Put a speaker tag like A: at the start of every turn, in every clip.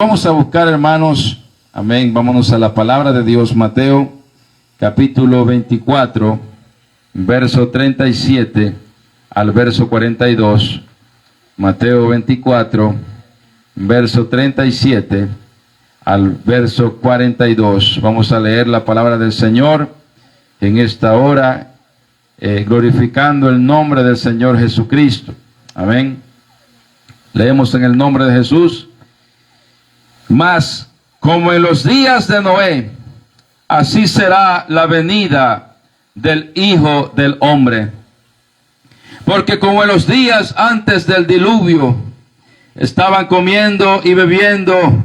A: Vamos a buscar, hermanos, amén, vámonos a la palabra de Dios, Mateo, capítulo 24, verso 37 al verso 42, Mateo 24, verso 37 al verso 42, vamos a leer la palabra del Señor en esta hora, glorificando el nombre del Señor Jesucristo, amén. Leemos en el nombre de Jesús. Mas, como en los días de Noé, así será la venida del Hijo del Hombre. Porque como en los días antes del diluvio, estaban comiendo y bebiendo,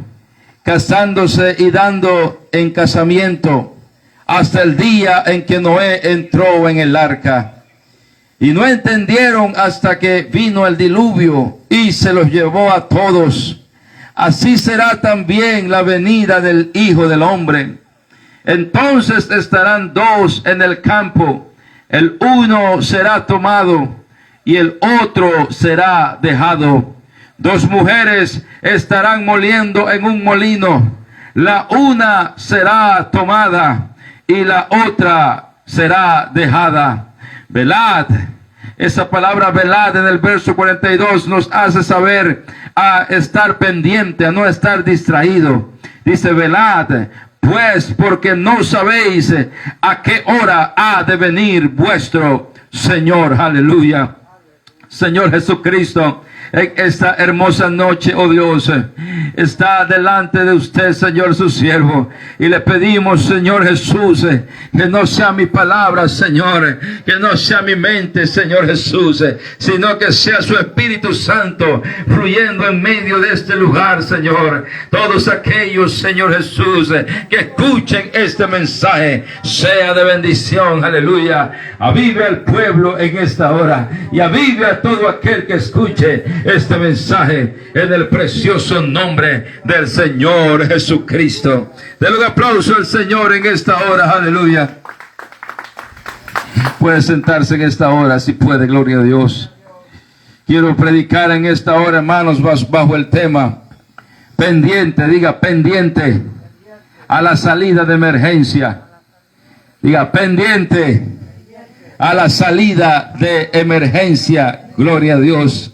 A: casándose y dando en casamiento, hasta el día en que Noé entró en el arca. Y no entendieron hasta que vino el diluvio y se los llevó a todos. Así será también la venida del Hijo del Hombre. Entonces estarán dos en el campo, el uno será tomado y el otro será dejado. Dos mujeres estarán moliendo en un molino, la una será tomada y la otra será dejada. Velad. Esa palabra velad en el verso 42 nos hace saber a estar pendiente, a no estar distraído. Dice velad, pues porque no sabéis a qué hora ha de venir vuestro Señor. Aleluya. Señor Jesucristo, en esta hermosa noche, oh Dios, está delante de usted, Señor, su siervo, y le pedimos, Señor Jesús, que no sea mi palabra, Señor, que no sea mi mente, Señor Jesús, sino que sea su Espíritu Santo fluyendo en medio de este lugar, Señor. Todos aquellos, Señor Jesús, que escuchen este mensaje, sea de bendición, aleluya. Avive al pueblo en esta hora y avive a todo aquel que escuche este mensaje en el precioso nombre del Señor Jesucristo. Denle un aplauso al Señor en esta hora, aleluya. Puede sentarse en esta hora si puede, gloria a Dios. Quiero predicar en esta hora, hermanos, bajo el tema pendiente, diga pendiente a la salida de emergencia. Diga pendiente a la salida de emergencia, gloria a Dios.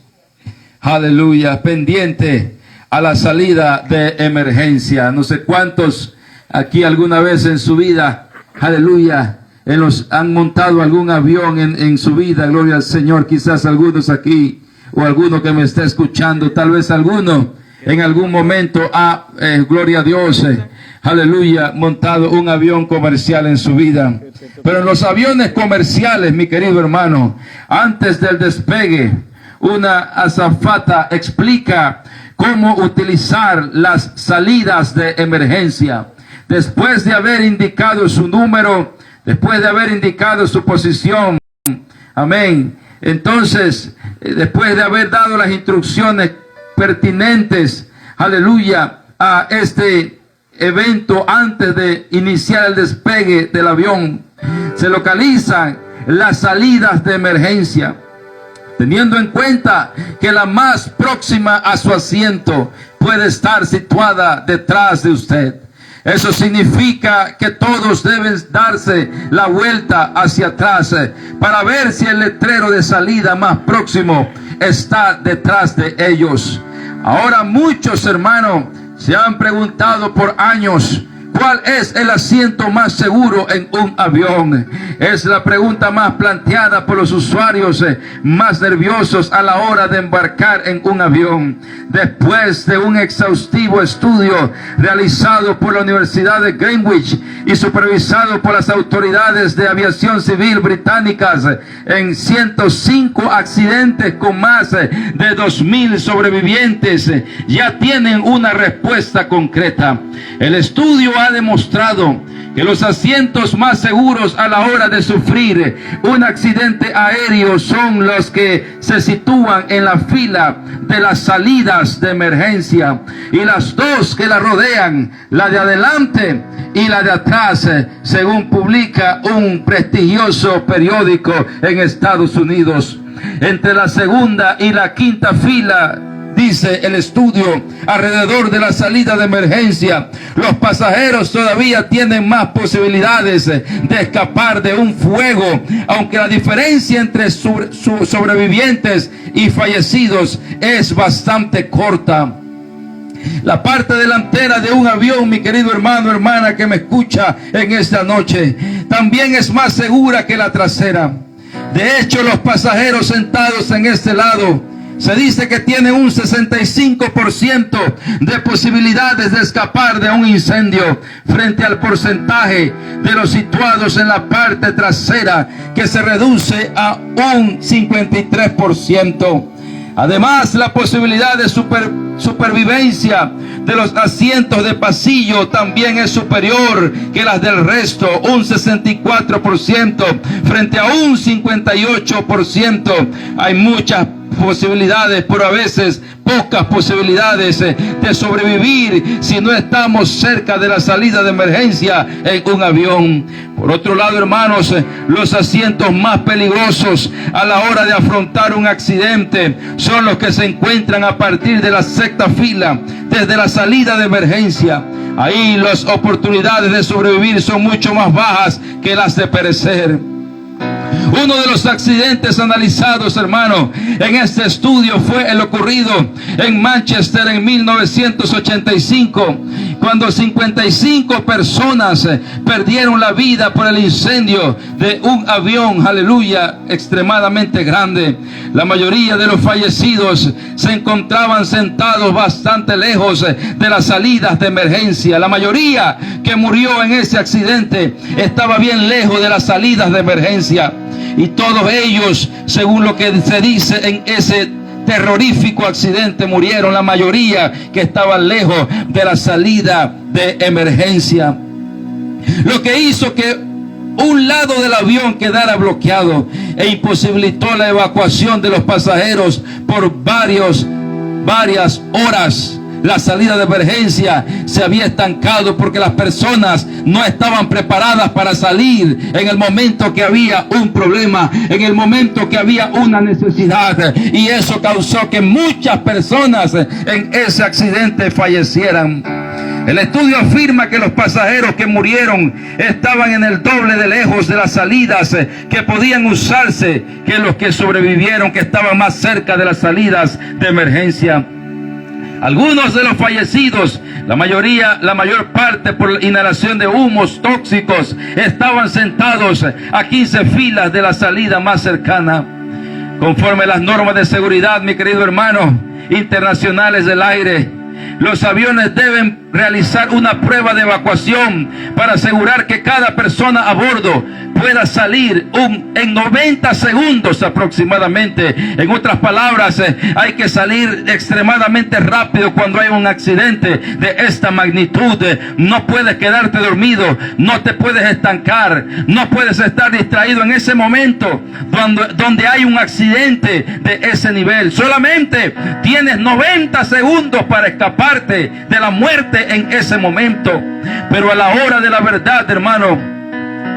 A: Aleluya, pendiente a la salida de emergencia. No sé cuántos aquí alguna vez en su vida, aleluya, han montado algún avión en su vida, gloria al Señor. Quizás algunos aquí o alguno que me está escuchando, tal vez alguno en algún momento gloria a Dios, aleluya, montado un avión comercial en su vida. Pero en los aviones comerciales, mi querido hermano, antes del despegue, una azafata explica cómo utilizar las salidas de emergencia. Después de haber indicado su número, después de haber indicado su posición, amén. Entonces, después de haber dado las instrucciones pertinentes, aleluya, a este evento antes de iniciar el despegue del avión, se localizan las salidas de emergencia, teniendo en cuenta que la más próxima a su asiento puede estar situada detrás de usted. Eso significa que todos deben darse la vuelta hacia atrás para ver si el letrero de salida más próximo está detrás de ellos. Ahora muchos hermanos se han preguntado por años, ¿cuál es el asiento más seguro en un avión? Es la pregunta más planteada por los usuarios más nerviosos a la hora de embarcar en un avión. Después de un exhaustivo estudio realizado por la Universidad de Greenwich y supervisado por las autoridades de aviación civil británicas en 105 accidentes con más de 2,000 sobrevivientes, ya tienen una respuesta concreta. El estudio ha demostrado que los asientos más seguros a la hora de sufrir un accidente aéreo son los que se sitúan en la fila de las salidas de emergencia, y las dos que la rodean, la de adelante y la de atrás, según publica un prestigioso periódico en Estados Unidos. Entre la segunda y la quinta fila dice el estudio, alrededor de la salida de emergencia, los pasajeros todavía tienen más posibilidades de escapar de un fuego, aunque la diferencia entre sobrevivientes y fallecidos es bastante corta. La parte delantera de un avión, mi querido hermano, hermana que me escucha en esta noche, también es más segura que la trasera. De hecho, los pasajeros sentados en este lado se dice que tienen un 65% de posibilidades de escapar de un incendio frente al porcentaje de los situados en la parte trasera, que se reduce a un 53%. Además, la posibilidad de supervivencia de los asientos de pasillo también es superior que las del resto, un 64% frente a un 58%. Hay muchas posibilidades, pero a veces pocas posibilidades de sobrevivir si no estamos cerca de la salida de emergencia en un avión. Por otro lado, hermanos, los asientos más peligrosos a la hora de afrontar un accidente son los que se encuentran a partir de la sexta fila, desde la salida de emergencia. Ahí las oportunidades de sobrevivir son mucho más bajas que las de perecer. Uno de los accidentes analizados, hermano, en este estudio fue el ocurrido en Manchester en 1985, cuando 55 personas perdieron la vida por el incendio de un avión, aleluya, extremadamente grande. La mayoría de los fallecidos se encontraban sentados bastante lejos de las salidas de emergencia. La mayoría que murió en ese accidente estaba bien lejos de las salidas de emergencia. Y todos ellos, según lo que se dice en ese terrorífico accidente, murieron, la mayoría que estaban lejos de la salida de emergencia. Lo que hizo que un lado del avión quedara bloqueado e imposibilitó la evacuación de los pasajeros por varias horas. La salida de emergencia se había estancado porque las personas no estaban preparadas para salir en el momento que había un problema, en el momento que había una necesidad, y eso causó que muchas personas en ese accidente fallecieran. El estudio afirma que los pasajeros que murieron estaban en el doble de lejos de las salidas que podían usarse que los que sobrevivieron, que estaban más cerca de las salidas de emergencia. Algunos de los fallecidos, la mayor parte por inhalación de humos tóxicos, estaban sentados a 15 filas de la salida más cercana. Conforme a las normas de seguridad, mi querido hermano, internacionales del aire, los aviones deben realizar una prueba de evacuación para asegurar que cada persona a bordo pueda salir en 90 segundos aproximadamente. En otras palabras, hay que salir extremadamente rápido cuando hay un accidente de esta magnitud. No puedes quedarte dormido, no te puedes estancar, no puedes estar distraído en ese momento donde hay un accidente de ese nivel. Solamente tienes 90 segundos para escaparte de la muerte en ese momento. Pero a la hora de la verdad, hermano,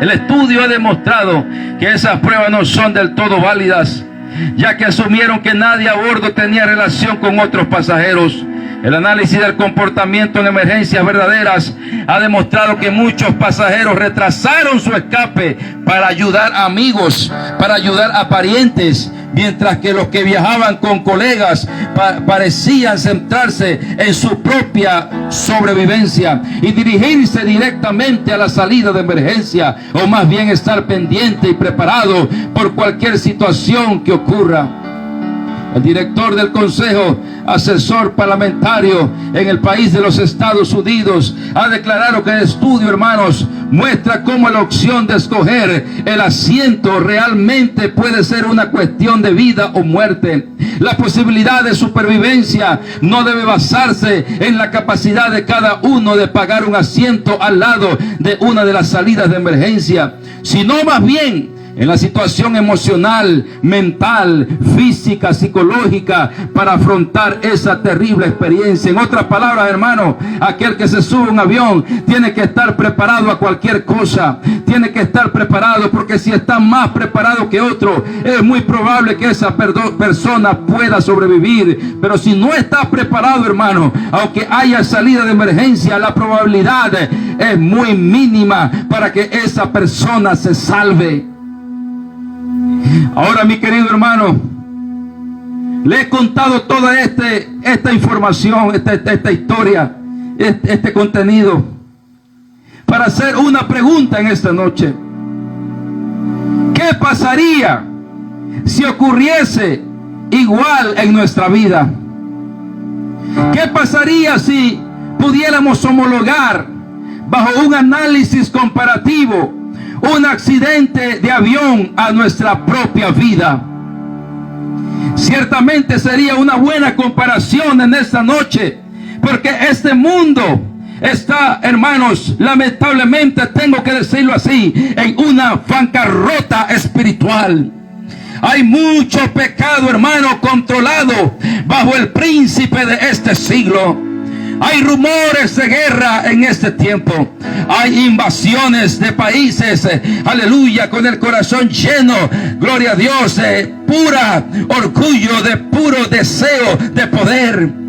A: el estudio ha demostrado que esas pruebas no son del todo válidas, ya que asumieron que nadie a bordo tenía relación con otros pasajeros. El análisis del comportamiento en emergencias verdaderas ha demostrado que muchos pasajeros retrasaron su escape para ayudar a amigos, para ayudar a parientes, mientras que los que viajaban con colegas parecían centrarse en su propia sobrevivencia y dirigirse directamente a la salida de emergencia, o más bien estar pendiente y preparado por cualquier situación que ocurra. El director del Consejo Asesor Parlamentario en el país de los Estados Unidos ha declarado que el estudio, hermanos, muestra cómo la opción de escoger el asiento realmente puede ser una cuestión de vida o muerte. La posibilidad de supervivencia no debe basarse en la capacidad de cada uno de pagar un asiento al lado de una de las salidas de emergencia, sino más bien en la situación emocional, mental, física, psicológica para afrontar esa terrible experiencia. En otras palabras, hermano, aquel que se sube a un avión tiene que estar preparado a cualquier cosa, tiene que estar preparado, porque si está más preparado que otro, es muy probable que esa persona pueda sobrevivir. Pero si no está preparado, hermano, aunque haya salida de emergencia, la probabilidad es muy mínima para que esa persona se salve. Ahora, mi querido hermano, le he contado toda esta información, esta historia, este contenido, para hacer una pregunta en esta noche. ¿Qué pasaría si ocurriese igual en nuestra vida? ¿Qué pasaría si pudiéramos homologar bajo un análisis comparativo un accidente de avión a nuestra propia vida? Ciertamente sería una buena comparación en esta noche, porque este mundo está, hermanos, lamentablemente tengo que decirlo así, en una bancarrota espiritual. Hay mucho pecado, hermano, controlado bajo el príncipe de este siglo. Hay rumores de guerra en este tiempo. Hay invasiones de países, aleluya, con el corazón lleno, gloria a Dios, de pura orgullo, de puro deseo de poder.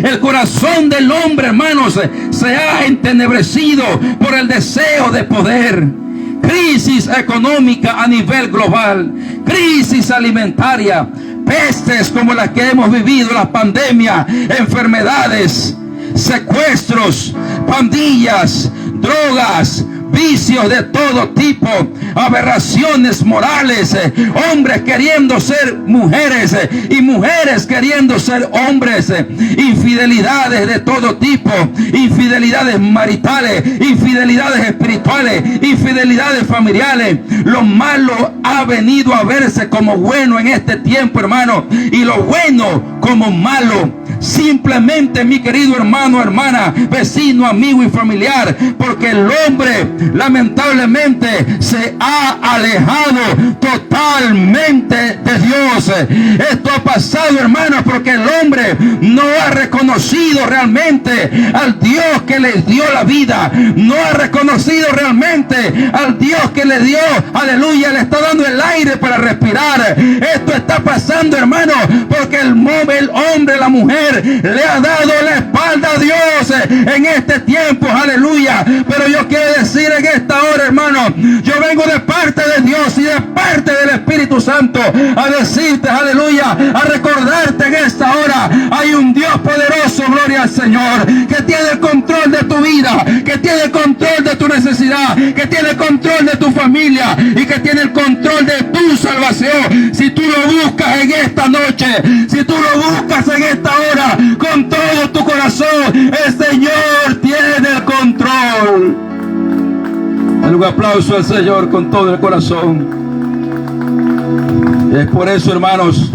A: El corazón del hombre, hermanos, se ha entenebrecido por el deseo de poder. Crisis económica a nivel global, crisis alimentaria, pestes como las que hemos vivido, la pandemia, enfermedades, secuestros, pandillas, drogas, vicios de todo tipo, aberraciones morales, hombres queriendo ser mujeres y mujeres queriendo ser hombres, infidelidades de todo tipo, infidelidades maritales, infidelidades espirituales, infidelidades familiares. Lo malo ha venido a verse como bueno en este tiempo, hermano, y lo bueno como malo. Simplemente, mi querido hermano, hermana, vecino, amigo y familiar, porque el hombre lamentablemente se ha alejado totalmente de Dios. Esto ha pasado, hermano, porque el hombre no ha reconocido realmente al Dios que le dio la vida, no ha reconocido realmente al Dios que le dio, aleluya, le está dando el aire para respirar. Esto está pasando, hermano, porque el hombre, la mujer, le ha dado la espalda a Dios en este tiempo, aleluya. Pero yo quiero decir en esta hora, hermano, yo vengo de parte de Dios y de parte del Espíritu Santo a decirte, aleluya, a recordarte en esta hora, hay un Dios poderoso, gloria al Señor, que tiene el control de tu vida, que tiene el control de tu necesidad, que tiene el control de tu familia y que tiene el control de tu salvación. Si tú lo buscas en esta noche, si tú lo buscas en esta hora con todo tu corazón, el Señor tiene el control. Dale un aplauso al Señor con todo el corazón. Es por eso, hermanos,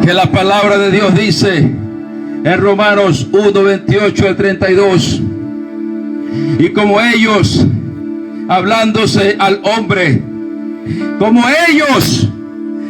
A: que la palabra de Dios dice en Romanos 1, 28 al 32, y como ellos, hablándose al hombre, como ellos,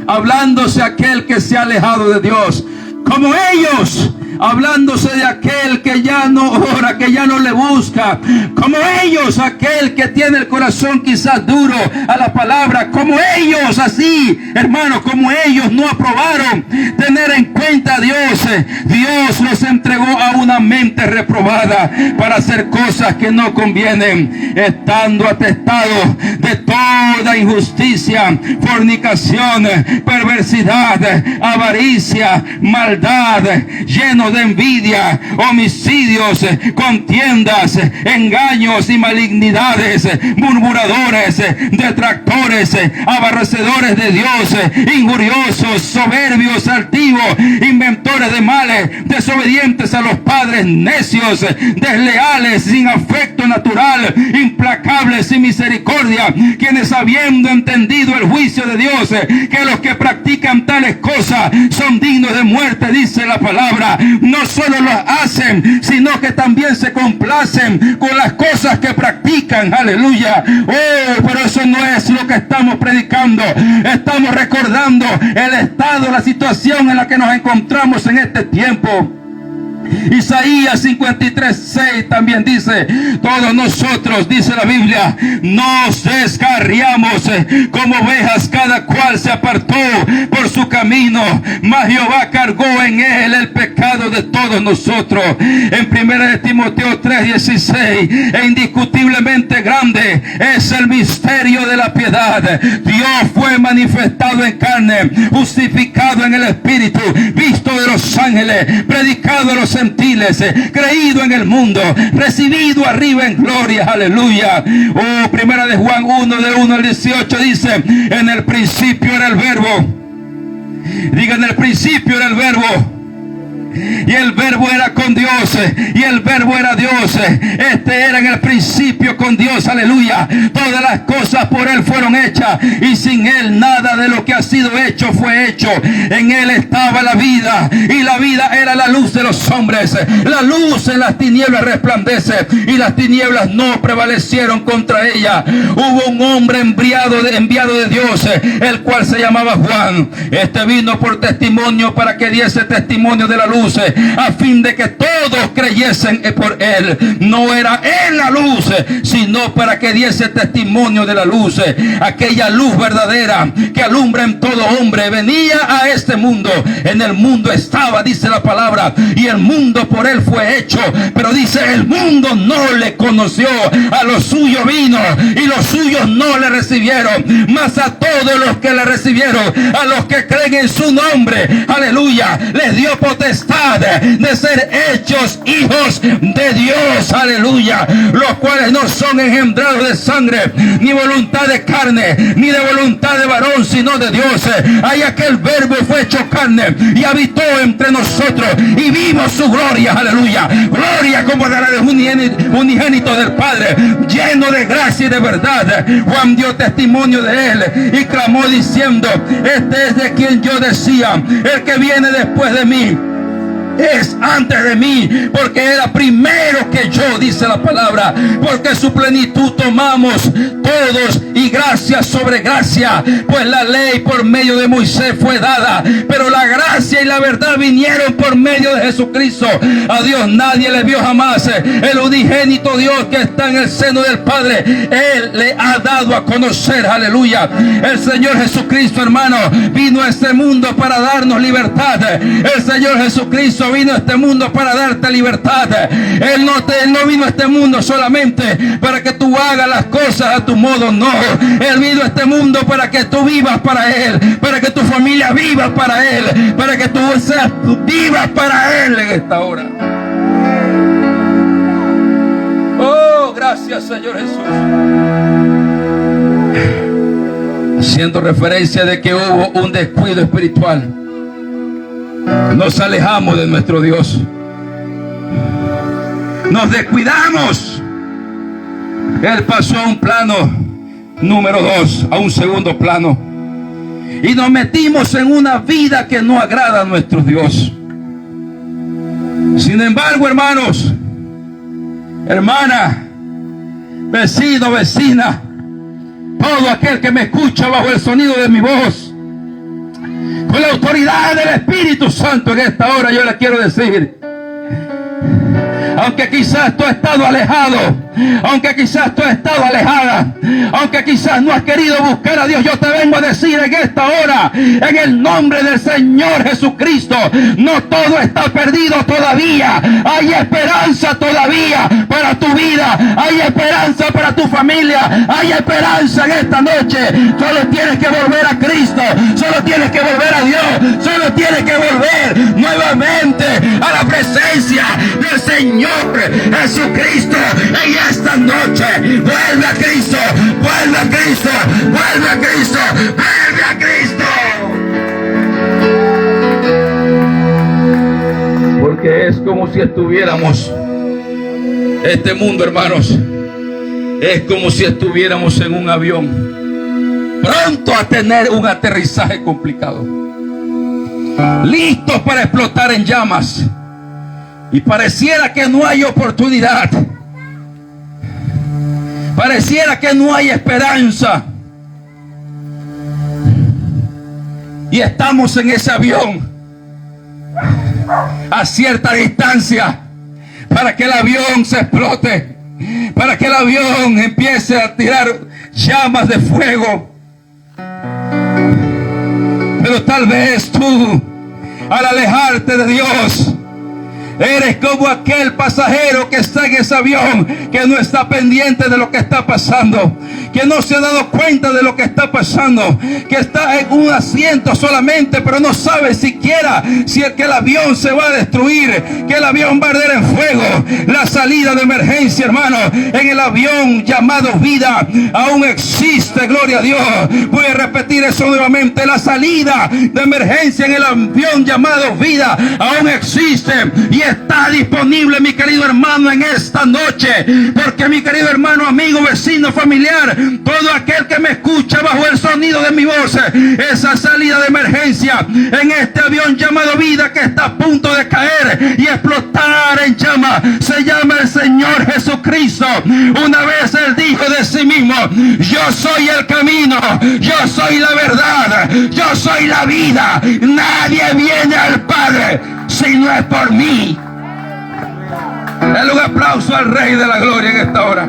A: hablándose a aquel que se ha alejado de Dios, como ellos, hablándose de aquel que ya no ora, que ya no le busca, como ellos, aquel que tiene el corazón quizás duro a la palabra, como ellos, así, hermanos, como ellos no aprobaron tener en cuenta a Dios, Dios los entregó a una mente reprobada para hacer cosas que no convienen, estando atestados de toda injusticia, fornicación, perversidad, avaricia, maldad, lleno de envidia, homicidios, contiendas, engaños y malignidades, murmuradores, detractores, aborrecedores de Dios, injuriosos, soberbios, altivos, inventores de males, desobedientes a los padres, necios, desleales, sin afecto natural, implacables, sin misericordia, quienes habiendo entendido el juicio de Dios, que los que practican tales cosas son dignos de muerte, dice la palabra, no solo lo hacen, sino que también se complacen con las cosas que practican, aleluya. Oh, pero eso no es lo que estamos predicando. Estamos recordando el estado, la situación en la que nos encontramos en este tiempo. Isaías 53:6 también dice: todos nosotros, dice la Biblia, nos descarriamos como ovejas, cada cual se apartó por su camino, mas Jehová cargó en él el pecado de todos nosotros. En 1 Timoteo 3:16, e indiscutiblemente grande es el misterio de la piedad. Dios fue manifestado en carne, justificado en el Espíritu, visto de los ángeles, predicado a los gentiles, creído en el mundo, recibido arriba en gloria. Aleluya. Primera de Juan 1, de 1 al 18 dice: en el principio era el verbo. Diga, en el principio era el verbo. Y el verbo era con Dios, y el verbo era Dios. Este era en el principio con Dios. Aleluya. Todas las cosas por él fueron hechas, y sin él nada de lo que ha sido hecho fue hecho. En él estaba la vida, y la vida era la luz de los hombres. La luz en las tinieblas resplandece, y las tinieblas no prevalecieron contra ella. Hubo un hombre enviado de Dios, el cual se llamaba Juan. Este vino por testimonio, para que diese testimonio de la luz, a fin de que todos creyesen por él. No era él la luz, sino para que diese testimonio de la luz. Aquella luz verdadera que alumbra en todo hombre venía a este mundo. En el mundo estaba, dice la palabra, y el mundo por él fue hecho, pero dice: el mundo no le conoció. A los suyos vino, y los suyos no le recibieron. Mas a todos los que le recibieron, a los que creen en su nombre, aleluya, les dio potestad de ser hechos hijos de Dios. Aleluya. Los cuales no son engendrados de sangre, ni voluntad de carne, ni de voluntad de varón, sino de Dios. Ahí aquel verbo fue hecho carne y habitó entre nosotros, y vimos su gloria. Aleluya. Gloria como de la de unigénito del Padre, lleno de gracia y de verdad. Juan dio testimonio de él y clamó diciendo: este es de quien yo decía: el que viene después de mí es antes de mí, porque era primero que yo, dice la palabra, porque su plenitud tomamos todos, y gracia sobre gracia, pues la ley por medio de Moisés fue dada, pero la gracia y la verdad vinieron por medio de Jesucristo. A Dios nadie le vio jamás. El unigénito Dios que está en el seno del Padre, él le ha dado a conocer. Aleluya. El Señor Jesucristo, hermano, vino a este mundo para darnos libertad. El Señor Jesucristo vino a este mundo para darte libertad. Él no vino a este mundo solamente para que tú hagas las cosas a tu modo, no. Él vino a este mundo para que tú vivas para él, para que tu familia viva para él, para que tú vivas para él en esta hora. Oh, gracias, Señor Jesús. Haciendo referencia de que hubo un descuido espiritual, nos alejamos de nuestro Dios, nos descuidamos. Él pasó a un plano número 2, a un segundo plano, y nos metimos en una vida que no agrada a nuestro Dios. Sin embargo, hermanos, hermana, vecino, vecina, todo aquel que me escucha bajo el sonido de mi voz, con la autoridad del Espíritu Santo, en esta hora yo le quiero decir: aunque quizás tú has estado alejado, aunque quizás tú has estado alejada, aunque quizás no has querido buscar a Dios, yo te vengo a decir en esta hora, en el nombre del Señor Jesucristo, no todo está perdido todavía. Hay esperanza todavía para tu vida, hay esperanza para tu familia, hay esperanza en esta noche. Solo tienes que volver a Cristo, solo tienes que volver a Dios, solo tienes que volver nuevamente a la presencia del Señor Jesucristo. En esta noche, vuelve a Cristo, vuelve a Cristo, vuelve a Cristo, vuelve a Cristo. Porque es como si estuviéramos, este mundo, hermanos, es como si estuviéramos en un avión, pronto a tener un aterrizaje complicado, listos para explotar en llamas, y pareciera que no hay oportunidad, pareciera que no hay esperanza, y estamos en ese avión a cierta distancia para que el avión se explote, para que el avión empiece a tirar llamas de fuego. Pero tal vez tú, al alejarte de Dios, eres como aquel pasajero que está en ese avión, que no está pendiente de lo que está pasando, que no se ha dado cuenta de lo que está pasando, que está en un asiento solamente, pero no sabe siquiera si es que el avión se va a destruir, que el avión va a arder en fuego. La salida de emergencia, hermano, en el avión llamado vida aún existe, gloria a Dios. Voy a repetir eso nuevamente: la salida de emergencia en el avión llamado vida aún existe y está disponible, mi querido hermano, en esta noche. Porque, mi querido hermano, amigo, vecino, familiar, todo aquel que me escucha bajo el sonido de mi voz, esa salida de emergencia en este avión llamado vida, que está a punto de caer y explotar en llamas, se llama el Señor Jesucristo. Una vez Él dijo de sí mismo: yo soy el camino, yo soy la verdad, yo soy la vida. Nadie viene al Padre si no es por mí. Dale un aplauso al Rey de la Gloria en esta hora.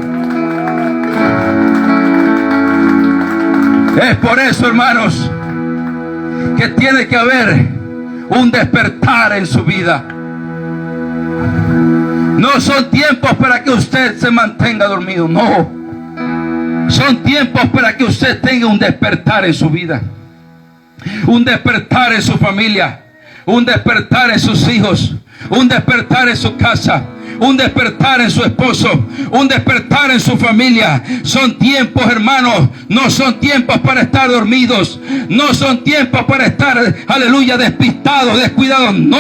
A: Es por eso, hermanos, que tiene que haber un despertar en su vida. No son tiempos para que usted se mantenga dormido, no. Son tiempos para que usted tenga un despertar en su vida, un despertar en su familia, un despertar en sus hijos, un despertar en su casa, un despertar en su esposo, un despertar en su familia. Son tiempos, hermanos, no son tiempos para estar dormidos, no son tiempos para estar, aleluya, despistados, descuidados, no.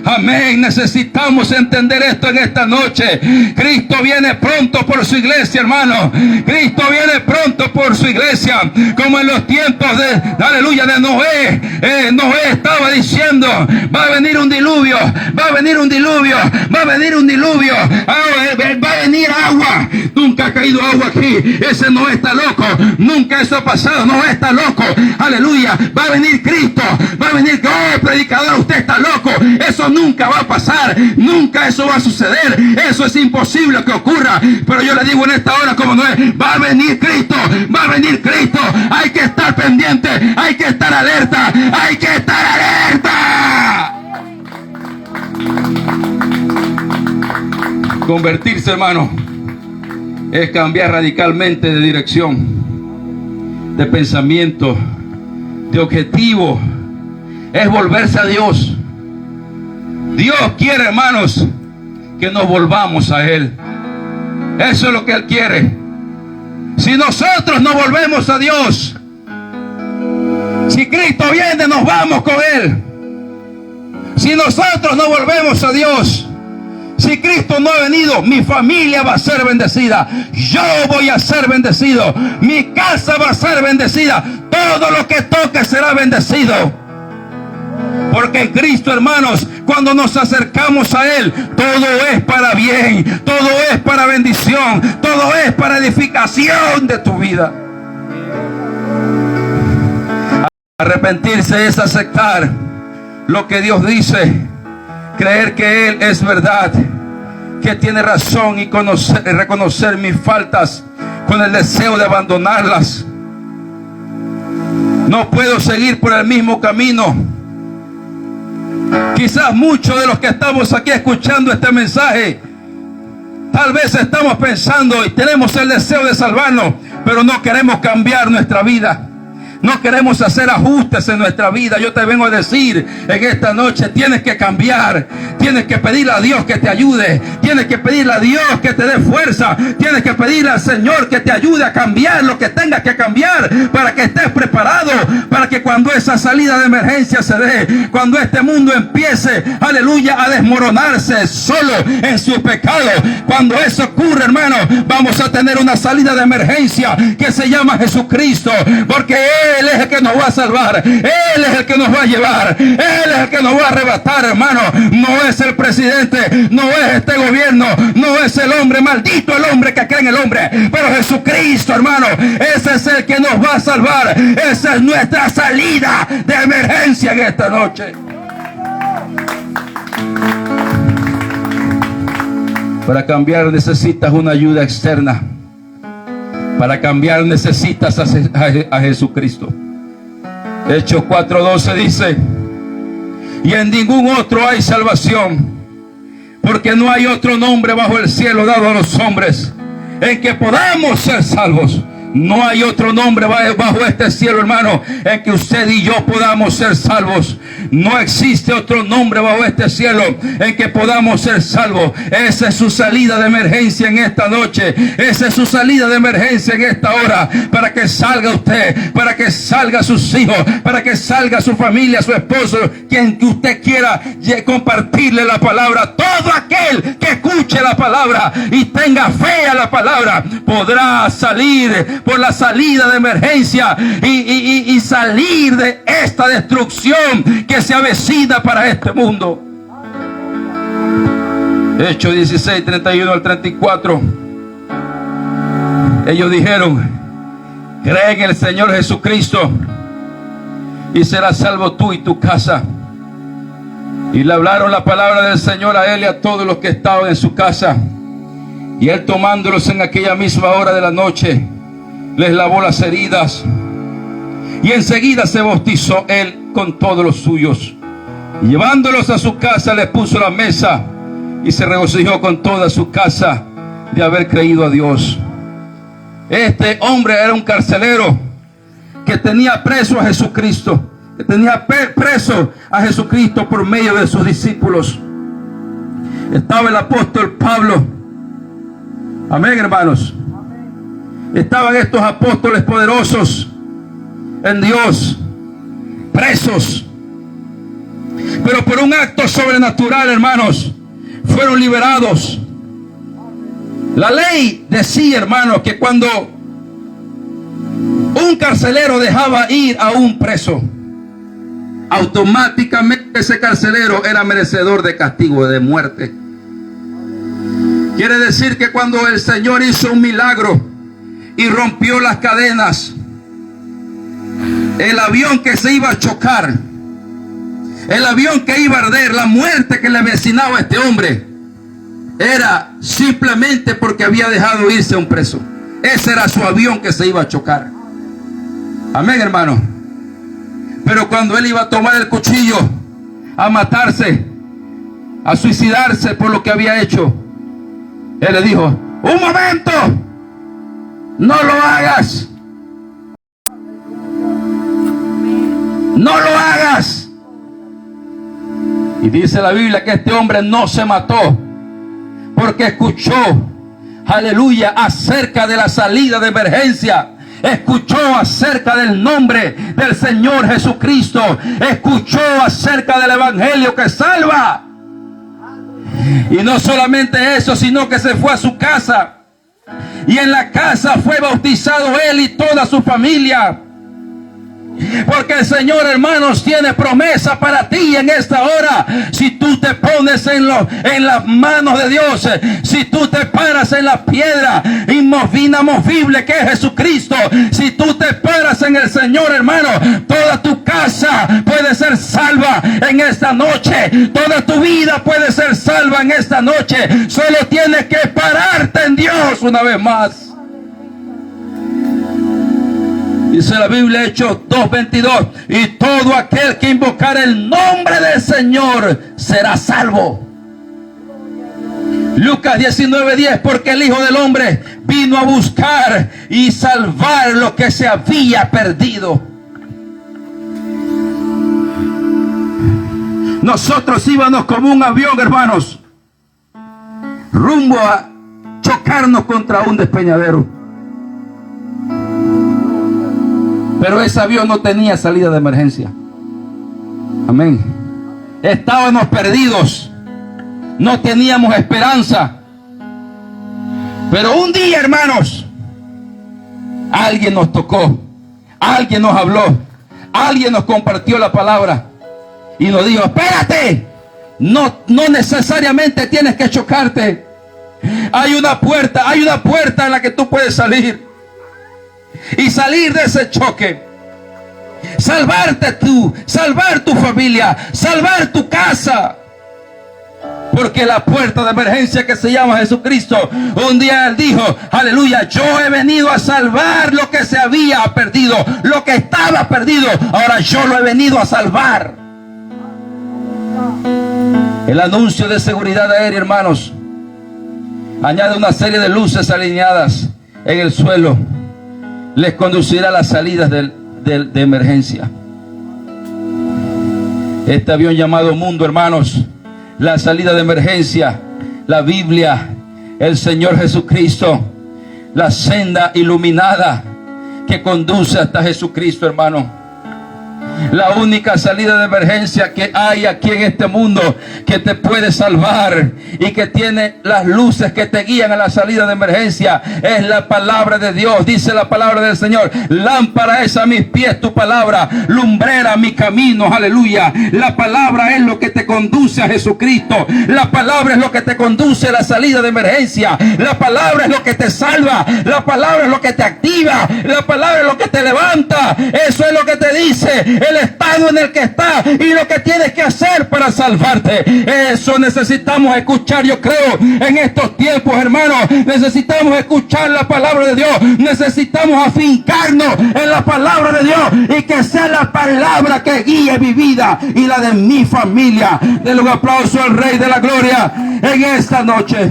A: Amén. Necesitamos entender esto en esta noche. Cristo viene pronto por su iglesia, hermano. Cristo viene pronto por su iglesia, como en los tiempos de, aleluya, de Noé. Noé estaba diciendo: va a venir un diluvio, va a venir un diluvio, va a venir un diluvio, va a venir agua. Nunca ha caído agua aquí. Ese no está loco. Nunca eso ha pasado. No está loco. Aleluya. Va a venir Cristo. Va a venir. Oh, predicador, usted está loco. Eso nunca va a pasar. Nunca eso va a suceder. Eso es imposible que ocurra. Pero yo le digo en esta hora, como no es, va a venir Cristo. Va a venir Cristo. Hay que estar pendiente. Hay que estar alerta. Hay que estar alerta. Convertirse, hermano, es cambiar radicalmente de dirección, de pensamiento, de objetivo. Es volverse a Dios. Dios quiere, hermanos, que nos volvamos a Él. Eso es lo que Él quiere. Si nosotros nos volvemos a Dios, si Cristo viene, nos vamos con Él. Si nosotros no volvemos a Dios, si Cristo no ha venido, mi familia va a ser bendecida. Yo voy a ser bendecido. Mi casa va a ser bendecida. Todo lo que toque será bendecido. Porque en Cristo, hermanos, cuando nos acercamos a Él, todo es para bien, todo es para bendición, todo es para edificación de tu vida. Arrepentirse es aceptar lo que Dios dice, creer que Él es verdad, que tiene razón, y reconocer mis faltas con el deseo de abandonarlas. No puedo seguir por el mismo camino. Quizás muchos de los que estamos aquí escuchando este mensaje, tal vez estamos pensando y tenemos el deseo de salvarnos, pero no queremos cambiar nuestra vida. No queremos hacer ajustes en nuestra vida. Yo te vengo a decir en esta noche: tienes que cambiar. Tienes que pedirle a Dios que te ayude. Tienes que pedirle a Dios que te dé fuerza. Tienes que pedirle al Señor que te ayude a cambiar lo que tengas que cambiar, para que estés preparado, para que cuando esa salida de emergencia se dé, cuando este mundo empiece, aleluya, a desmoronarse solo en su pecado, cuando eso ocurra, hermano, vamos a tener una salida de emergencia que se llama Jesucristo, porque Él es el que nos va a salvar. Él es el que nos va a llevar. Él es el que nos va a arrebatar, hermano. No es el presidente, no es este gobierno, no es el hombre. Maldito el hombre que cree en el hombre. Pero Jesucristo, hermano, ese es el que nos va a salvar. Esa es nuestra salida de emergencia en esta noche. Para cambiar necesitas una ayuda externa. Para cambiar necesitas a Jesucristo. Hechos 4:12 dice: y en ningún otro hay salvación, porque no hay otro nombre bajo el cielo dado a los hombres en que podamos ser salvos. No hay otro nombre bajo este cielo, hermano, en que usted y yo podamos ser salvos. No existe otro nombre bajo este cielo en que podamos ser salvos. Esa es su salida de emergencia en esta noche. Esa es su salida de emergencia en esta hora. Para que salga usted, para que salga sus hijos, para que salga su familia, su esposo, quien que usted quiera compartirle la palabra. Todo aquel que escuche la palabra y tenga fe a la palabra podrá salir por la salida de emergencia y salir de esta destrucción que se avecina para este mundo. Hechos 16, 31 al 34. Ellos dijeron: cree en el Señor Jesucristo y serás salvo tú y tu casa. Y le hablaron la palabra del Señor a él y a todos los que estaban en su casa. Y él, tomándolos en aquella misma hora de la noche, les lavó las heridas, y enseguida se bautizó él con todos los suyos. Y llevándolos a su casa, les puso la mesa, y se regocijó con toda su casa de haber creído a Dios. Este hombre era un carcelero que tenía preso a Jesucristo, que tenía preso a Jesucristo por medio de sus discípulos. Estaba el apóstol Pablo. Amén, hermanos. Estaban estos apóstoles poderosos en Dios, presos, pero por un acto sobrenatural, hermanos, fueron liberados. La ley decía, hermanos, que cuando un carcelero dejaba ir a un preso, automáticamente ese carcelero era merecedor de castigo, de muerte. Quiere decir que cuando el Señor hizo un milagro y rompió las cadenas, el avión que se iba a chocar, el avión que iba a arder, la muerte que le avecinaba a este hombre, era simplemente porque había dejado irse a un preso. Ese era su avión que se iba a chocar. Amén, hermano. Pero cuando él iba a tomar el cuchillo, a matarse, a suicidarse por lo que había hecho, él le dijo: un momento, no lo hagas. No lo hagas. Y dice la Biblia que este hombre no se mató porque escuchó, aleluya, acerca de la salida de emergencia. Escuchó acerca del nombre del Señor Jesucristo. Escuchó acerca del evangelio que salva. Y no solamente eso, sino que se fue a su casa. Y en la casa fue bautizado él y toda su familia. Porque el Señor, hermanos, tiene promesa para ti en esta hora. Si tú te pones en las manos de Dios, si tú te paras en la piedra inamovible que es Jesucristo, si tú te paras en el Señor, hermano, toda tu casa puede ser salva en esta noche. Toda tu vida puede ser salva en esta noche. Solo tienes que pararte en Dios una vez más. Dice la Biblia, Hechos 2:22, y todo aquel que invocar el nombre del Señor será salvo. Lucas 19:10, porque el Hijo del Hombre vino a buscar y salvar lo que se había perdido. Nosotros íbamos como un avión, hermanos, rumbo a chocarnos contra un despeñadero. Pero ese avión no tenía salida de emergencia. Amén. Estábamos perdidos. No teníamos esperanza. Pero un día, hermanos, alguien nos tocó. Alguien nos habló. Alguien nos compartió la palabra. Y nos dijo: espérate. No necesariamente tienes que chocarte. Hay una puerta en la que tú puedes salir. Y salir de ese choque, salvarte tú, salvar tu familia, salvar tu casa. Porque la puerta de emergencia que se llama Jesucristo, un día Él dijo, aleluya, yo he venido a salvar lo que se había perdido, lo que estaba perdido, ahora yo lo he venido a salvar. El anuncio de seguridad aérea, hermanos, añade una serie de luces alineadas en el suelo. Les conducirá a las salidas de emergencia. Este avión llamado mundo, hermanos, la salida de emergencia, la Biblia, el Señor Jesucristo, la senda iluminada que conduce hasta Jesucristo, hermano. La única salida de emergencia que hay aquí en este mundo que te puede salvar y que tiene las luces que te guían a la salida de emergencia es la palabra de Dios. Dice la palabra del Señor: lámpara es a mis pies tu palabra, lumbrera mi camino. Aleluya. La palabra es lo que te conduce a Jesucristo. La palabra es lo que te conduce a la salida de emergencia. La palabra es lo que te salva. La palabra es lo que te activa. La palabra es lo que te levanta. Eso es lo que te dice el estado en el que estás y lo que tienes que hacer para salvarte. Eso necesitamos escuchar, yo creo, en estos tiempos, hermanos. Necesitamos escuchar la palabra de Dios. Necesitamos afincarnos en la palabra de Dios y que sea la palabra que guíe mi vida y la de mi familia. Denle un aplauso al Rey de la Gloria en esta noche.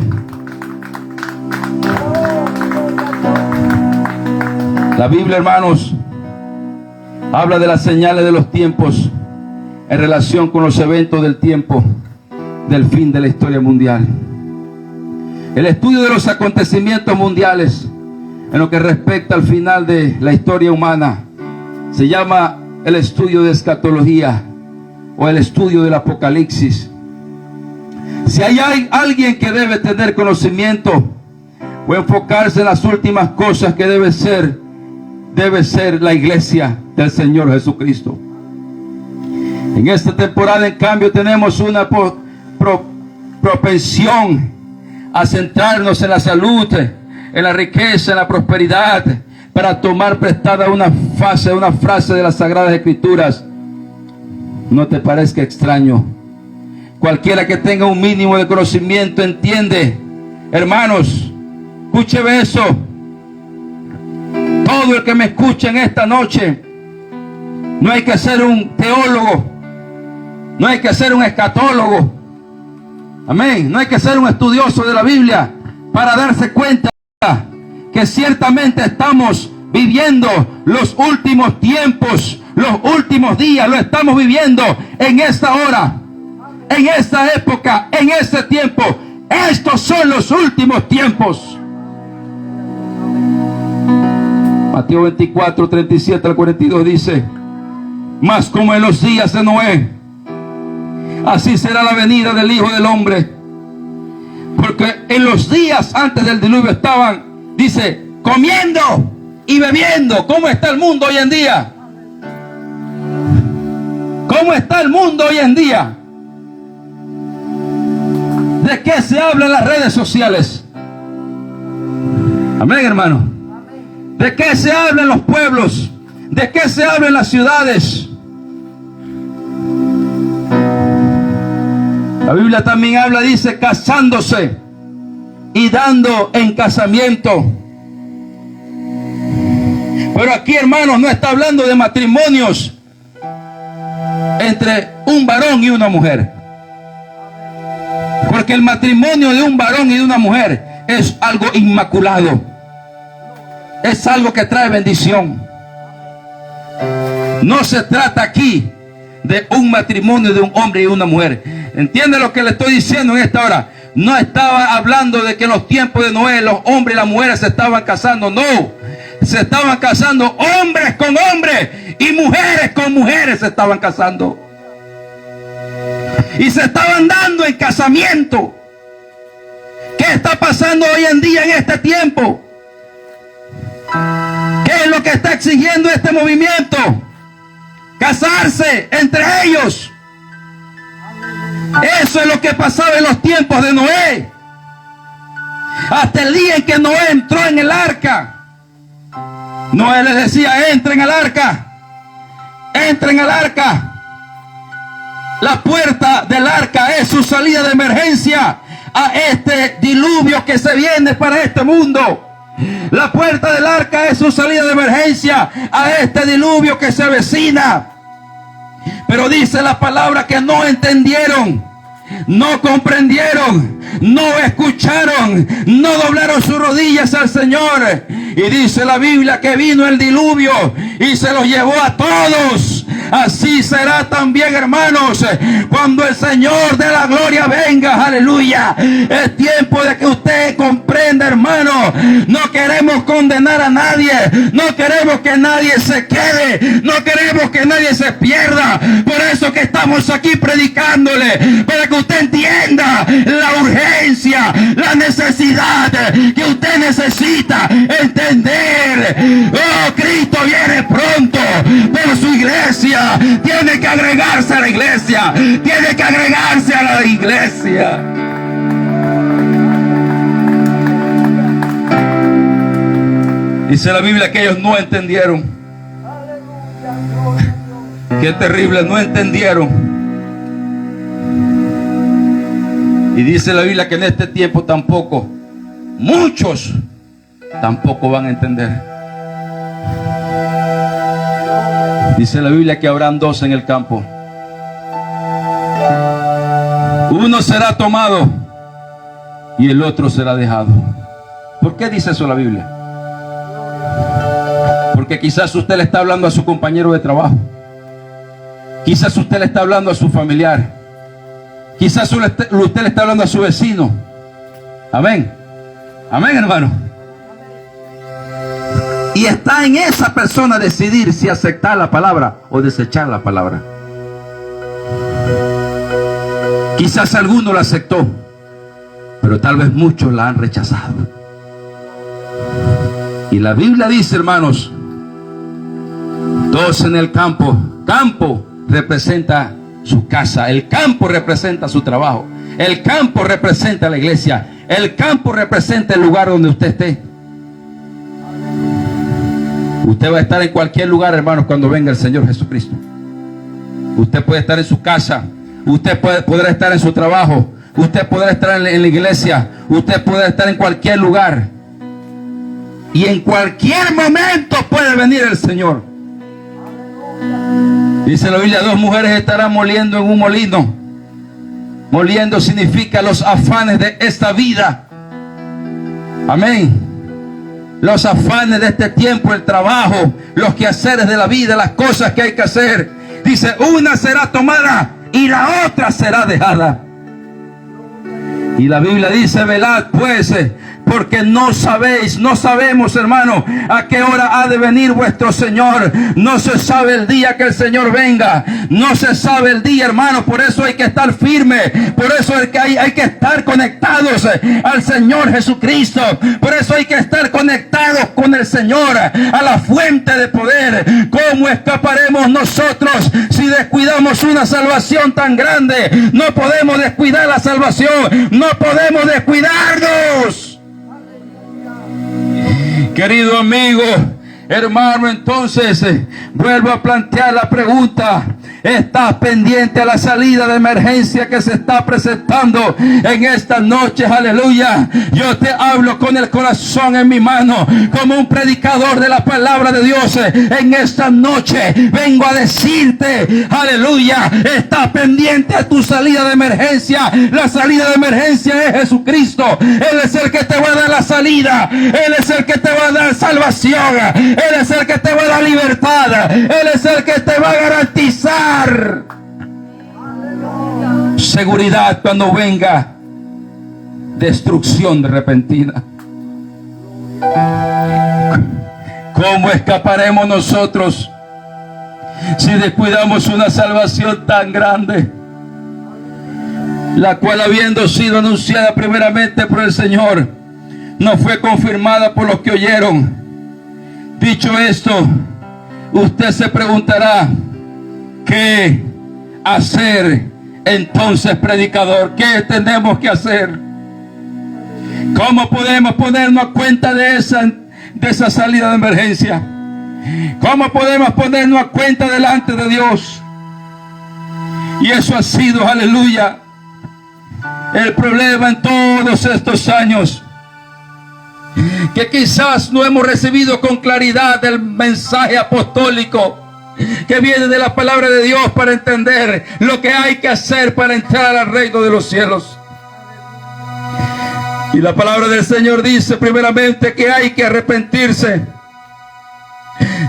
A: La Biblia, hermanos, habla de las señales de los tiempos en relación con los eventos del tiempo del fin de la historia mundial. El estudio de los acontecimientos mundiales en lo que respecta al final de la historia humana se llama el estudio de escatología o el estudio del Apocalipsis. Si hay alguien que debe tener conocimiento o enfocarse en las últimas cosas que debe ser la iglesia del Señor Jesucristo. En esta temporada, en cambio, tenemos una propensión a centrarnos en la salud, en la riqueza, en la prosperidad, para tomar prestada una frase de las Sagradas Escrituras. ¿No te parezca extraño? Cualquiera que tenga un mínimo de conocimiento entiende, hermanos, escúcheme eso. Todo el que me escuche en esta noche, no hay que ser un teólogo, no hay que ser un escatólogo, amén, no hay que ser un estudioso de la Biblia para darse cuenta que ciertamente estamos viviendo los últimos tiempos, los últimos días, lo estamos viviendo en esta hora, en esta época, en este tiempo. Estos son los últimos tiempos. Mateo 24, 37 al 42 dice: mas como en los días de Noé, así será la venida del Hijo del Hombre. Porque en los días antes del diluvio estaban, dice, comiendo y bebiendo. ¿Cómo está el mundo hoy en día? ¿Cómo está el mundo hoy en día? ¿De qué se habla en las redes sociales? Amén, hermano. ¿De qué se habla en los pueblos? ¿De qué se habla en las ciudades? La Biblia también habla, dice, casándose y dando en casamiento. Pero aquí, hermanos, no está hablando de matrimonios entre un varón y una mujer. Porque el matrimonio de un varón y de una mujer es algo inmaculado. Es algo que trae bendición. No se trata aquí de un matrimonio de un hombre y una mujer. ¿Entiende lo que le estoy diciendo en esta hora? No estaba hablando de que en los tiempos de Noé los hombres y las mujeres se estaban casando. No, se estaban casando hombres con hombres y mujeres con mujeres se estaban casando. Y se estaban dando en casamiento. ¿Qué está pasando hoy en día en este tiempo? ¿Qué es lo que está exigiendo este movimiento? Casarse entre ellos. Eso es lo que pasaba en los tiempos de Noé. Hasta el día en que Noé entró en el arca. Noé les decía, entren al arca. Entren al arca. La puerta del arca es su salida de emergencia a este diluvio que se viene para este mundo. La puerta del arca es su salida de emergencia a este diluvio que se avecina. Pero dice la palabra que no entendieron, no comprendieron, no escucharon, no doblaron sus rodillas al Señor. Y dice la Biblia que vino el diluvio y se los llevó a todos. Así será también, hermanos, cuando el Señor de la gloria venga. Aleluya. Es tiempo de que usted comprenda, hermano. No queremos condenar a nadie. No queremos que nadie se quede. No queremos que nadie se pierda. Por eso que estamos aquí predicándole, para que usted entienda la urgencia, la necesidad que usted necesita entender. Oh, Cristo viene pronto, pero su iglesia tiene que agregarse a la iglesia. Tiene que agregarse a la iglesia. Dice la Biblia que ellos no entendieron. Qué terrible, no entendieron. Y dice la Biblia que en este tiempo tampoco, muchos tampoco van a entender. Dice la Biblia que habrán dos en el campo. Uno será tomado y el otro será dejado. ¿Por qué dice eso la Biblia? Porque quizás usted le está hablando a su compañero de trabajo. Quizás usted le está hablando a su familiar. Quizás usted le está hablando a su vecino. Amén. Amén, hermano. Y está en esa persona decidir si aceptar la palabra o desechar la palabra. Quizás alguno la aceptó, pero tal vez muchos la han rechazado. Y la Biblia dice, hermanos, dos en el campo. Campo representa su casa. El campo representa su trabajo. El campo representa la iglesia. El campo representa el lugar donde usted esté. Usted va a estar en cualquier lugar, hermanos, cuando venga el Señor Jesucristo. Usted puede estar en su casa. Usted podrá estar en su trabajo. Usted podrá estar en la iglesia. Usted podrá estar en cualquier lugar. Y en cualquier momento puede venir el Señor. Dice la Biblia, dos mujeres estarán moliendo en un molino. Moliendo significa los afanes de esta vida. Amén. Los afanes de este tiempo, el trabajo, los quehaceres de la vida, las cosas que hay que hacer. Dice, una será tomada y la otra será dejada. Y la Biblia dice, velad pues, porque no sabemos, hermano, a qué hora ha de venir vuestro Señor. No se sabe el día que el Señor venga. No se sabe el día, hermano. Por eso hay que estar firme. Por eso es que hay que estar conectados al Señor Jesucristo. Por eso hay que estar conectados con el Señor, a la fuente de poder. ¿Cómo escaparemos nosotros si descuidamos una salvación tan grande? No podemos descuidar la salvación. No podemos descuidarnos. Querido amigo, hermano, entonces vuelvo a plantear la pregunta. ¿Estás pendiente a la salida de emergencia que se está presentando en esta noche? Aleluya. Yo te hablo con el corazón en mi mano, como un predicador de la palabra de Dios. En esta noche vengo a decirte, aleluya, estás pendiente a tu salida de emergencia. La salida de emergencia es Jesucristo. Él es el que te va a dar la salida. Él es el que te va a dar salvación. Él es el que te va a dar libertad. Él es el que te va a garantizar seguridad cuando venga destrucción repentina. ¿Cómo escaparemos nosotros si descuidamos una salvación tan grande, la cual, habiendo sido anunciada primeramente por el Señor, no fue confirmada por los que oyeron? Dicho esto, usted se preguntará, ¿qué hacer entonces, predicador? ¿Qué tenemos que hacer? ¿Cómo podemos ponernos a cuenta de esa salida de emergencia? ¿Cómo podemos ponernos a cuenta delante de Dios? Y eso ha sido, aleluya, el problema en todos estos años, que quizás no hemos recibido con claridad el mensaje apostólico que viene de la palabra de Dios para entender lo que hay que hacer para entrar al reino de los cielos. Y la palabra del Señor dice primeramente que hay que arrepentirse.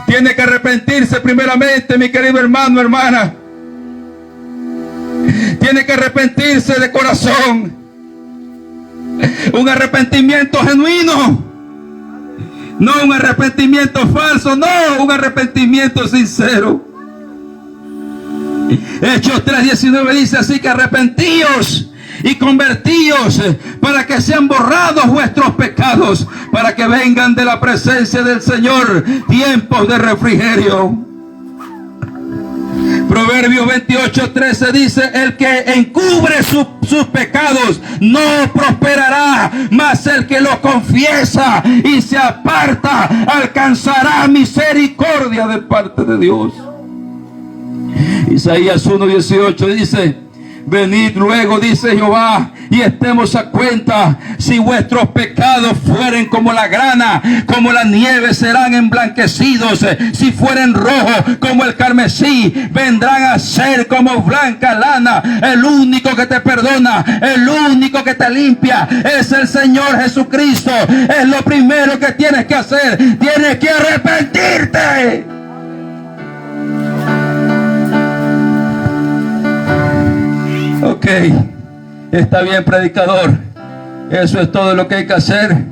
A: Tiene que arrepentirse primeramente, mi querido hermano, hermana. Tiene que arrepentirse de corazón. Un arrepentimiento genuino. No un arrepentimiento falso, no, un arrepentimiento sincero. Hechos 3:19 dice así que arrepentíos y convertíos para que sean borrados vuestros pecados, para que vengan de la presencia del Señor tiempos de refrigerio. Proverbios 28:13 dice: el que encubre sus pecados no prosperará, mas el que los confiesa y se aparta alcanzará misericordia de parte de Dios. Isaías 1:18 dice: venid luego, dice Jehová, y estemos a cuenta. Si vuestros pecados fueren como la grana, como la nieve serán emblanquecidos. Si fueren rojos como el carmesí, vendrán a ser como blanca lana. El único que te perdona, el único que te limpia, es el Señor Jesucristo. Es lo primero que tienes que hacer. Tienes que arrepentirte. Ok, está bien, predicador. Eso es todo lo que hay que hacer.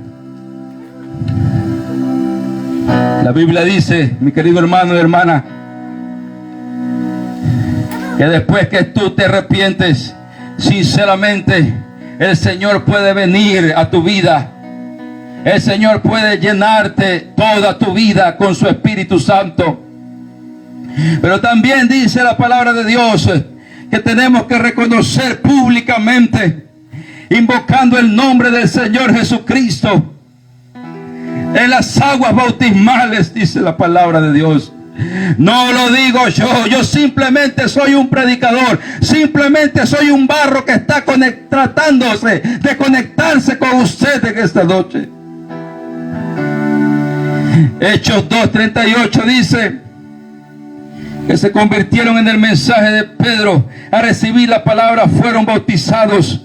A: La Biblia dice, mi querido hermano y hermana, que después que tú te arrepientes sinceramente, el Señor puede venir a tu vida. El Señor puede llenarte toda tu vida con su Espíritu Santo. Pero también dice la palabra de Dios que tenemos que reconocer públicamente, invocando el nombre del Señor Jesucristo en las aguas bautismales, dice la palabra de Dios. No lo digo yo simplemente soy un predicador, simplemente soy un barro que está tratándose de conectarse con usted en esta noche. Hechos 2:38 dice que se convirtieron en el mensaje de Pedro a recibir la palabra, fueron bautizados.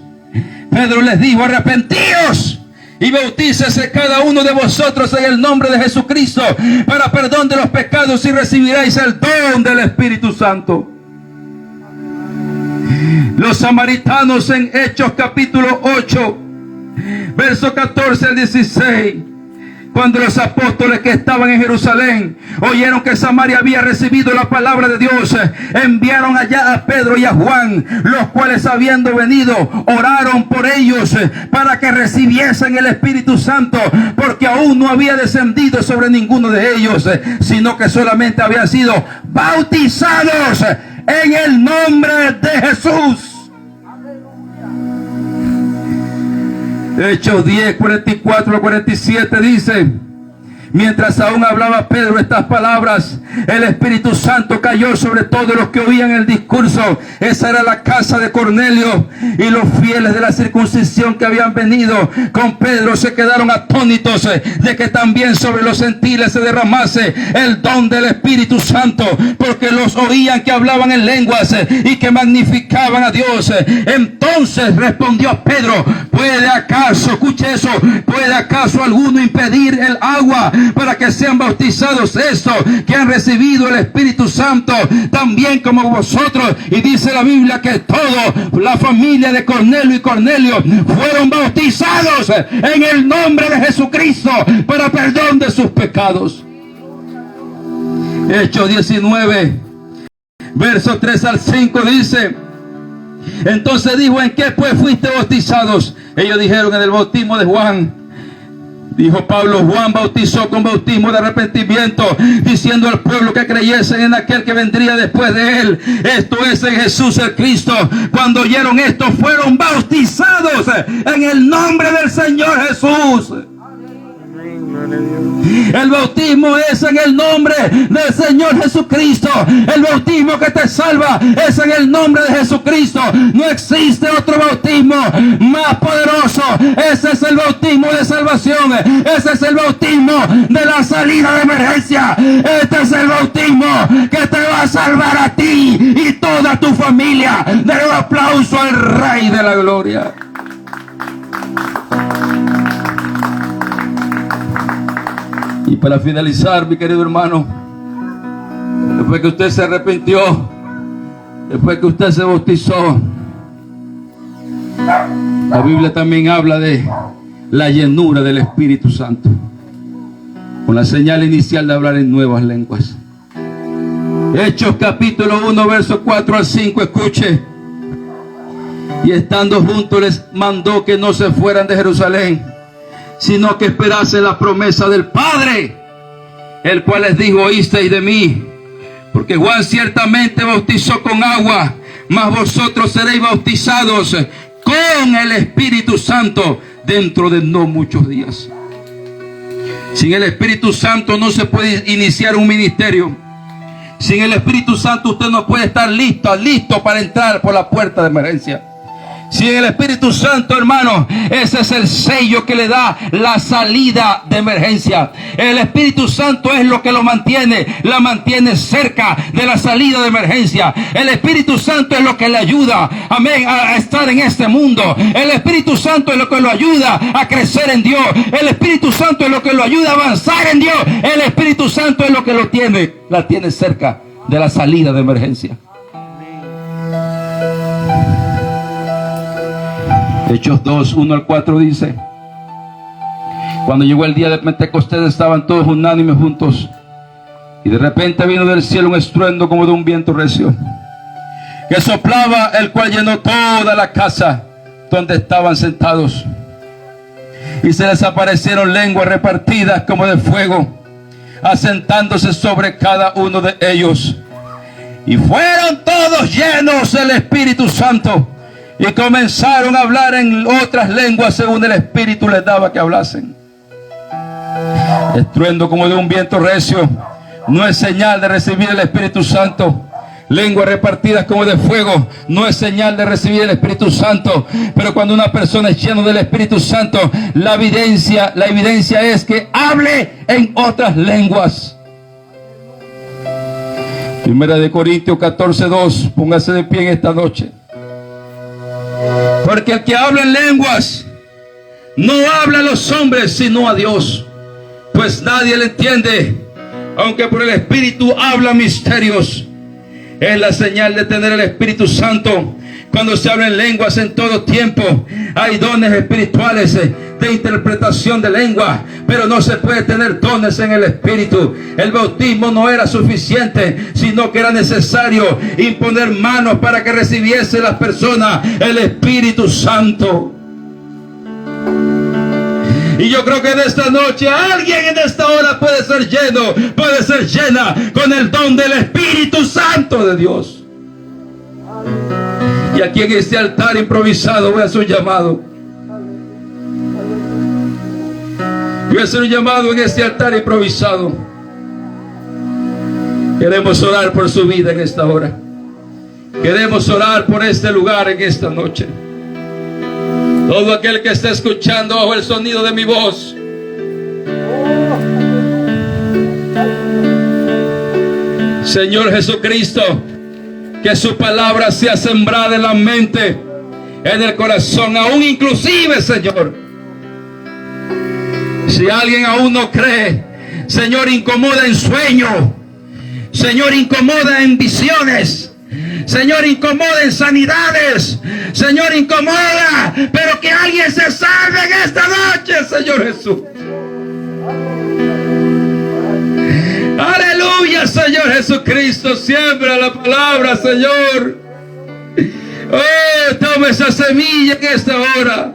A: Pedro les dijo: arrepentíos y bautícese cada uno de vosotros en el nombre de Jesucristo para perdón de los pecados y recibiréis el don del Espíritu Santo. Los samaritanos en Hechos capítulo 8, verso 14 al 16, cuando los apóstoles que estaban en Jerusalén oyeron que Samaria había recibido la palabra de Dios, enviaron allá a Pedro y a Juan, los cuales, habiendo venido, oraron por ellos para que recibiesen el Espíritu Santo, porque aún no había descendido sobre ninguno de ellos, sino que solamente habían sido bautizados en el nombre de Jesús. Hechos 10, 44 al 47 dice: mientras aún hablaba Pedro estas palabras, el Espíritu Santo cayó sobre todos los que oían el discurso. Esa era la casa de Cornelio, y los fieles de la circuncisión que habían venido con Pedro se quedaron atónitos de que también sobre los gentiles se derramase el don del Espíritu Santo, porque los oían que hablaban en lenguas y que magnificaban a Dios. Entonces respondió Pedro: ¿puede acaso, escuche eso, puede acaso alguno impedir el agua para que sean bautizados estos que han recibido el Espíritu Santo también como vosotros? Y dice la Biblia que toda la familia de Cornelio y Cornelio fueron bautizados en el nombre de Jesucristo para perdón de sus pecados. Hechos 19, versos 3 al 5 dice: entonces dijo: ¿en qué pues fuiste bautizados? Ellos dijeron: en el bautismo de Juan. Dijo Pablo: Juan bautizó con bautismo de arrepentimiento, diciendo al pueblo que creyesen en aquel que vendría después de él, esto es, en Jesús el Cristo. Cuando oyeron esto, fueron bautizados en el nombre del Señor Jesús. El bautismo es en el nombre del Señor Jesucristo. El bautismo que te salva es en el nombre de Jesucristo. No existe otro bautismo más poderoso. Ese es el bautismo de salvación. Ese es el bautismo de la salida de emergencia. Este es el bautismo que te va a salvar a ti y toda tu familia. Den un aplauso al Rey de la Gloria. Y para finalizar, mi querido hermano, después que usted se arrepintió, después que usted se bautizó, la Biblia también habla de la llenura del Espíritu Santo, con la señal inicial de hablar en nuevas lenguas. Hechos capítulo 1, verso 4 al 5, escuche. Y estando juntos les mandó que no se fueran de Jerusalén, sino que esperasen la promesa del Padre, el cual les dijo: oísteis de mí, porque Juan ciertamente bautizó con agua, mas vosotros seréis bautizados con el Espíritu Santo dentro de no muchos días. Sin el Espíritu Santo no se puede iniciar un ministerio. Sin el Espíritu Santo usted no puede estar listo para entrar por la puerta de emergencia. Sin el Espíritu Santo, hermano, ese es el sello que le da la salida de emergencia. El Espíritu Santo es lo que la mantiene cerca de la salida de emergencia. El Espíritu Santo es lo que le ayuda, amén, a estar en este mundo. El Espíritu Santo es lo que lo ayuda a crecer en Dios. El Espíritu Santo es lo que lo ayuda a avanzar en Dios. El Espíritu Santo es lo que la tiene cerca de la salida de emergencia. Hechos 2, 1 al 4 dice: cuando llegó el día de Pentecostés estaban todos unánimes juntos, y de repente vino del cielo un estruendo como de un viento recio, que soplaba, el cual llenó toda la casa donde estaban sentados. Y se les aparecieron lenguas repartidas como de fuego, asentándose sobre cada uno de ellos. Y fueron todos llenos del Espíritu Santo, y comenzaron a hablar en otras lenguas según el Espíritu les daba que hablasen. Estruendo como de un viento recio no es señal de recibir el Espíritu Santo. Lenguas repartidas como de fuego no es señal de recibir el Espíritu Santo. Pero cuando una persona es llena del Espíritu Santo, la evidencia es que hable en otras lenguas. Primera de Corintios 14:2. Póngase de pie en esta noche. Porque el que habla en lenguas no habla a los hombres sino a Dios, pues nadie le entiende, aunque por el Espíritu habla misterios. Es la señal de tener el Espíritu Santo. Cuando se habla en lenguas en todo tiempo, hay dones espirituales de interpretación de lengua, pero no se puede tener dones en el Espíritu. El bautismo no era suficiente, sino que era necesario imponer manos para que recibiese las personas el Espíritu Santo. Y yo creo que en esta noche alguien en esta hora puede ser llena con el don del Espíritu Santo de Dios. Y aquí en este altar improvisado voy a hacer un llamado. Voy a hacer un llamado en este altar improvisado. Queremos orar por su vida en esta hora. Queremos orar por este lugar en esta noche. Todo aquel que esté escuchando bajo el sonido de mi voz, Señor Jesucristo, que su palabra sea sembrada en la mente, en el corazón, aún inclusive, Señor, si alguien aún no cree, Señor, incomoda en sueño, Señor, incomoda en visiones, Señor, incomoda en sanidades, Señor, incomoda, pero que alguien se salve en esta noche, Señor Jesús. Aleluya, Señor Jesucristo, siembra la palabra, Señor. Oh, toma esa semilla en esta hora.